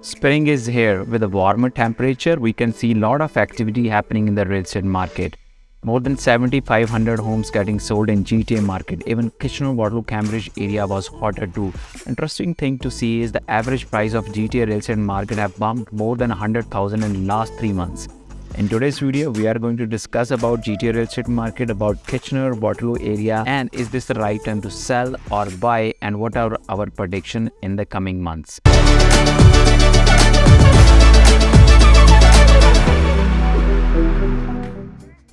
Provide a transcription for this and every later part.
Spring is here. With a warmer temperature, we can see a lot of activity happening in the real estate market. More than 7,500 homes getting sold in GTA market. Even Kitchener-Waterloo-Cambridge area was hotter too. Interesting thing to see is the average price of GTA real estate market have bumped more than 100,000 in last 3 months. In today's video, we are going to discuss about GTA real estate market, about Kitchener-Waterloo area, and is this the right time to sell or buy, and what are our prediction in the coming months.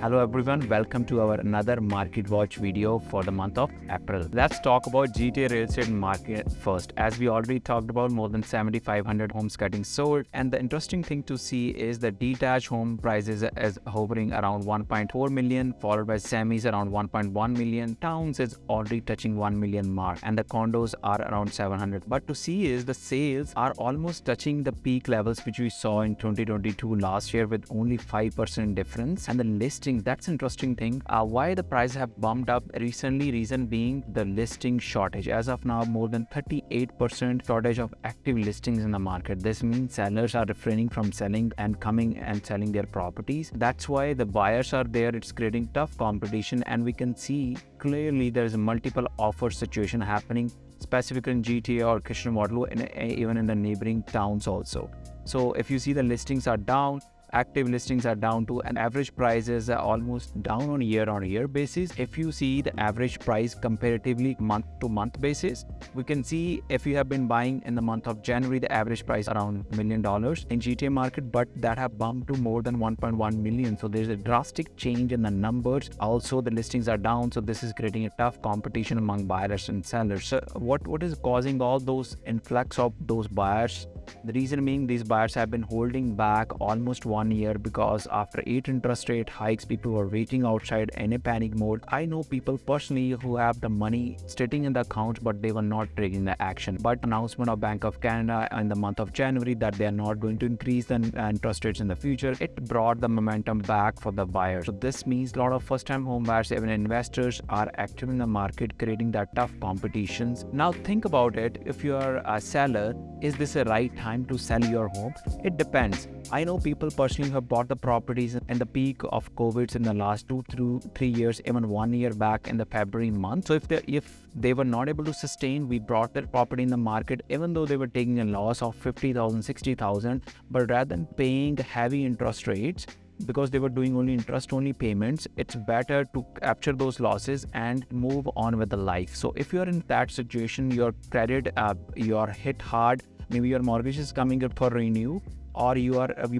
Hello everyone, welcome to our another market watch video for the month of April. Let's talk about GTA real estate market first. As we already talked about, more than 7,500 homes getting sold, and the interesting thing to see is the detached home prices is hovering around 1.4 million, followed by semis around 1.1 million, towns is already touching 1 million mark, and the condos are around 700. But to see is the sales are almost touching the peak levels which we saw in 2022 last year with only 5% difference, and the listing, that's interesting thing. Why the price have bumped up recently? Reason being the listing shortage. As of now, more than 38% shortage of active listings in the market. This means sellers are refraining from selling and coming and selling their properties. That's why the buyers are there. It's creating tough competition, and we can see clearly there is a multiple offer situation happening, specifically in GTA or Kitchener-Waterloo, and even in the neighboring towns also. So if you see the listings are down, active listings are down to an average prices are almost down on year-on-year basis. If you see the average price comparatively month-to-month basis, we can see if you have been buying in the month of January, the average price around $1 million in GTA market, but that have bumped to more than 1.1 million. So there's a drastic change in the numbers. Also, the listings are down, so this is creating a tough competition among buyers and sellers. So what is causing all those influx of those buyers? The reason being these buyers have been holding back almost 1 year, because after 8 interest rate hikes, people were waiting outside in a panic mode. I know people personally who have the money sitting in the account, but they were not taking the action. But announcement of Bank of Canada in the month of January that they are not going to increase the interest rates in the future, it brought the momentum back for the buyers. So this means a lot of first-time home buyers, even investors, are active in the market, creating that tough competitions. Now think about it. If you are a seller, is this a right time to sell your home? It depends. I know people personally who have bought the properties in the peak of COVID in the last 2 to 3 years, even 1 year back in the February month. So if they were not able to sustain, we brought their property in the market, even though they were taking a loss of 50,000, 60,000, but rather than paying heavy interest rates, because they were doing only interest-only payments, it's better to capture those losses and move on with the life. So if you're in that situation, your credit, you're hit hard, maybe your mortgage is coming up for renew, or you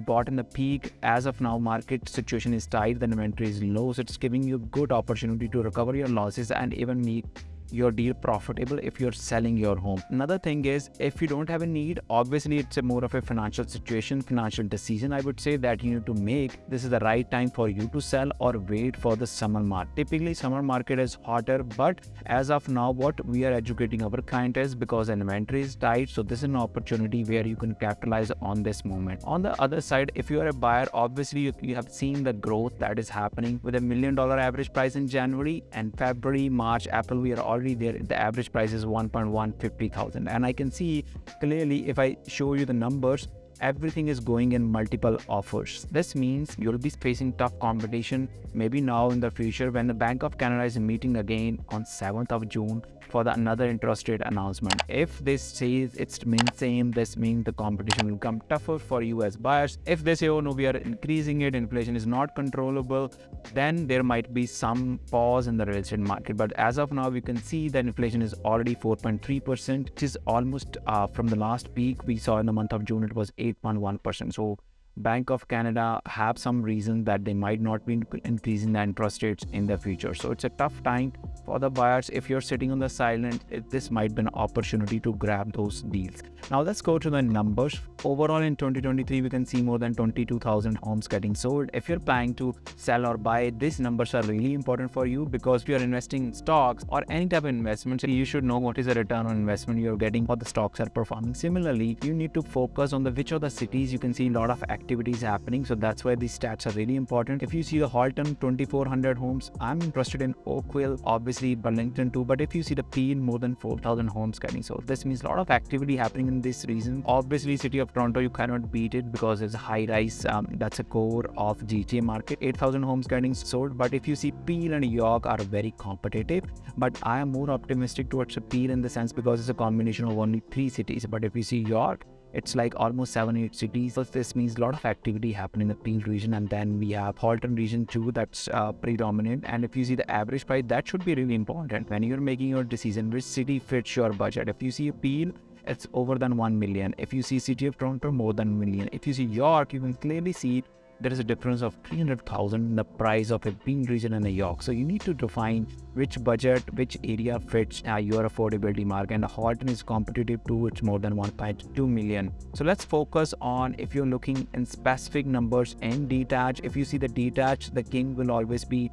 bought in the peak. As of now, market situation is tight, the inventory is low, so it's giving you good opportunity to recover your losses and even make your deal profitable if you're selling your home. Another thing is, if you don't have a need, obviously it's a more of a financial situation, financial decision, I would say, that you need to make. This is the right time for you to sell or wait for the summer market. Typically summer market is hotter, but as of now, what we are educating our client is, because inventory is tight, so this is an opportunity where you can capitalize on this moment. On the other side, if you are a buyer, obviously you have seen the growth that is happening with $1 million average price in January, and February, March, April, we are already there. The average price is 1,150,000, and I can see clearly, if I show you the numbers, everything is going in multiple offers. This means you'll be facing tough competition maybe now in the future, when the Bank of Canada is meeting again on 7th of June for another interest rate announcement. If this says it's means same, this means the competition will become tougher for you as buyers. If they say, oh no, we are increasing it, inflation is not controllable, then there might be some pause in the real estate market. But as of now, we can see that inflation is already 4.3%, which is almost from the last peak we saw in the month of June, it was 8.1%. So Bank of Canada have some reason that they might not be increasing the interest rates in the future. So it's a tough time for the buyers. If you're sitting on the sideline, this might be an opportunity to grab those deals. Now let's go to the numbers. Overall in 2023, we can see more than 22,000 homes getting sold. If you're planning to sell or buy, these numbers are really important for you, because if you're investing in stocks or any type of investment, you should know what is the return on investment you're getting, or the stocks are performing. Similarly, you need to focus on which of the cities you can see a lot of activity activities happening. So that's why these stats are really important. If you see the Halton 2400 homes, I'm interested in Oakville, obviously Burlington too. But if you see the Peel, more than 4,000 homes getting sold. This means a lot of activity happening in this region. Obviously, city of Toronto, you cannot beat it because it's a high rise. That's a core of GTA market. 8,000 homes getting sold. But if you see Peel and York are very competitive. But I am more optimistic towards Peel in the sense because it's a combination of only 3 cities. But if you see York, it's like almost 7-8 cities. So this means a lot of activity happening in the Peel region, and then we have Halton region too, that's predominant. And if you see the average price, that should be really important when you're making your decision which city fits your budget. If you see a Peel, it's over than 1 million. If you see city of Toronto, more than 1 million. If you see York, you can clearly see there is a difference of 300,000 in the price of a Peel region and a York. So you need to define which budget, which area fits your affordability mark. And the Halton is competitive too, it's more than 1.2 million. So let's focus on if you're looking in specific numbers in detached. If you see the detached, the king will always be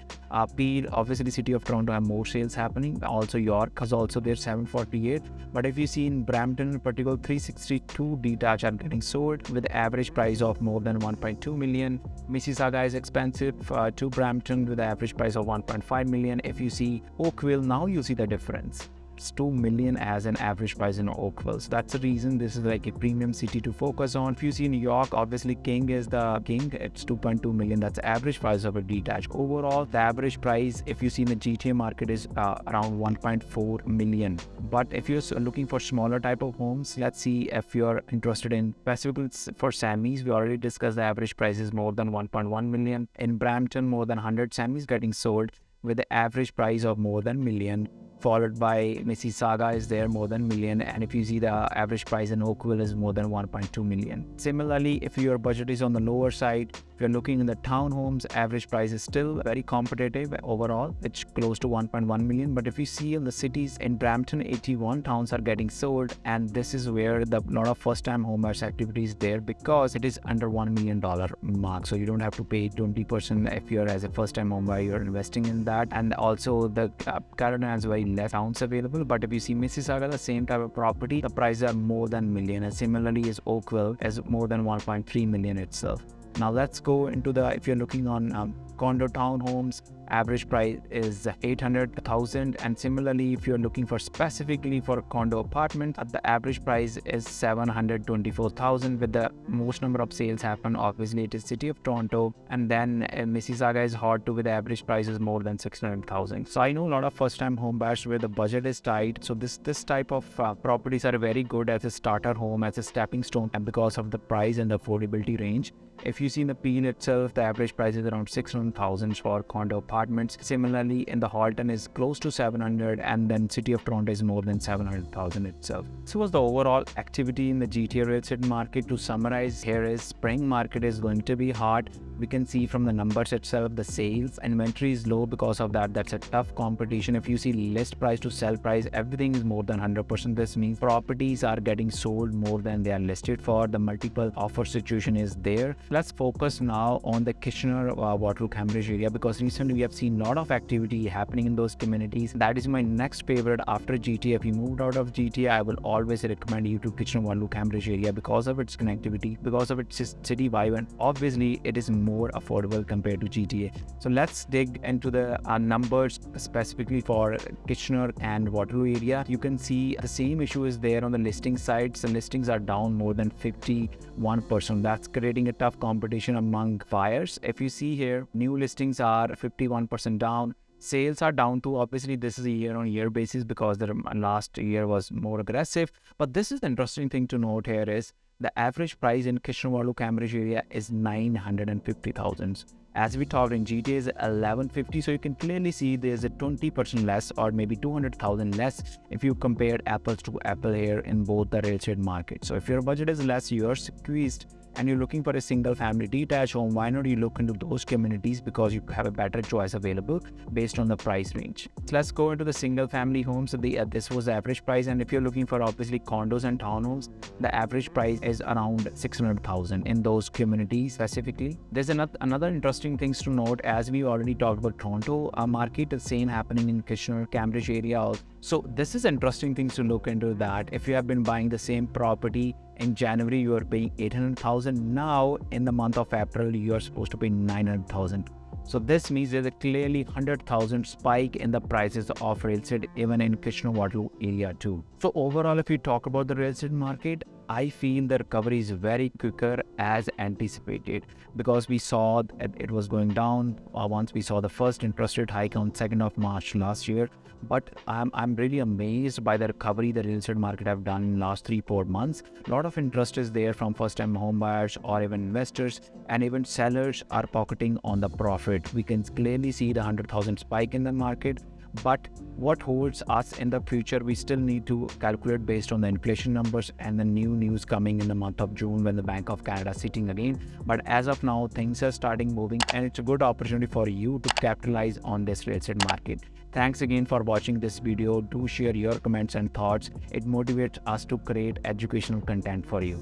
Peel. Obviously, city of Toronto have more sales happening. Also York has also their 748. But if you see in Brampton in particular, 362 detached are getting sold with the average price of more than 1.2 million. Mississauga is expensive to Brampton with the average price of 1.5 million. If you see Oakville, now you see the difference. It's 2 million as an average price in Oakville. So that's the reason this is like a premium city to focus on. If you see New York, obviously King is the king. It's 2.2 million. That's the average price of a detached. Overall, the average price, if you see in the GTA market, is around 1.4 million. But if you're looking for smaller type of homes, let's see if you're interested in specifically for Sammys. We already discussed the average price is more than 1.1 million. In Brampton, more than 100 Sammys getting sold with the average price of more than million. Followed by Mississauga is there more than million, and if you see the average price in Oakville is more than 1.2 million. Similarly, if your budget is on the lower side, if you're looking in the townhomes, average price is still very competitive overall. It's close to 1.1 million. But if you see in the cities, in Brampton, 81 towns are getting sold, and this is where the lot of first-time homebuyers activity is there because it is under $1 million mark. So you don't have to pay 20% if you're as a first-time homebuyer, you're investing in that. And also the Carolina has very less towns available. But if you see Mississauga, the same type of property, the prices are more than million. And similarly is Oakville is more than 1.3 million itself. Now let's go into the, if you're looking on condo townhomes, average price is 800,000. And similarly, if you're looking for specifically for condo apartment, the average price is 724,000 with the most number of sales happen. Obviously, it is city of Toronto, and then Mississauga is hard to with the average price is more than 600,000. So I know a lot of first-time home buyers where the budget is tight. So this type of properties are very good as a starter home, as a stepping stone, and because of the price and the affordability range. If you see in the Peel itself, the average price is around 600,000 for condo apartments. Similarly, in the Halton is close to 700, and then city of Toronto is more than 700,000 itself. So was the overall activity in the GTA real estate market. To summarize, here is spring market is going to be hot. We can see from the numbers itself, the sales inventory is low. Because of that, that's a tough competition. If you see list price to sell price, everything is more than 100%. This means properties are getting sold more than they are listed for. The multiple offer situation is there. Let's focus now on the Kitchener-Waterloo-Cambridge area, because recently we have seen a lot of activity happening in those communities. That is my next favorite after GTA. If you moved out of GTA, I will always recommend you to Kitchener-Waterloo-Cambridge area because of its connectivity, because of its city vibe, and obviously it is more affordable compared to GTA. So let's dig into the numbers specifically for Kitchener and Waterloo area. You can see the same issue is there on the listing sites. The listings are down more than 51%. That's creating a tough competition among buyers. If you see here, new listings are 51% down. Sales are down too. Obviously, this is a year-on-year basis because the last year was more aggressive. But this is the interesting thing to note here is the average price in Kitchener-Waterloo-Cambridge area is 950,000. As we talked in GTA is 1150, so you can clearly see there's a 20% less or maybe 200,000 less if you compare apples to apple here in both the real estate market. So if your budget is less, you're squeezed and you're looking for a single family detached home, why not you look into those communities because you have a better choice available based on the price range. So let's go into the single family homes. So this was the average price, and if you're looking for obviously condos and townhomes, the average price is around 600,000 in those communities specifically. There's another interesting things to note, as we already talked about Toronto market, the same happening in Kitchener-Cambridge area also. So this is interesting things to look into, that if you have been buying the same property In January, you are paying 800,000. Now, in the month of April, you are supposed to pay 900,000. So this means there's a clearly 100,000 spike in the prices of real estate, even in Kitchener-Waterloo area too. So overall, if we talk about the real estate market, I feel the recovery is very quicker as anticipated, because we saw that it was going down once we saw the first interest rate hike on 2nd of March last year. But I'm really amazed by the recovery the real estate market have done in last 3-4 months. A lot of interest is there from first-time home buyers or even investors, and even sellers are pocketing on the profit. We can clearly see the 100,000 spike in the market. But what holds us in the future, we still need to calculate based on the inflation numbers and the new news coming in the month of June when the Bank of Canada is sitting again. But as of now, things are starting moving, and it's a good opportunity for you to capitalize on this real estate market. Thanks again for watching this video. Do share your comments and thoughts. It motivates us to create educational content for you.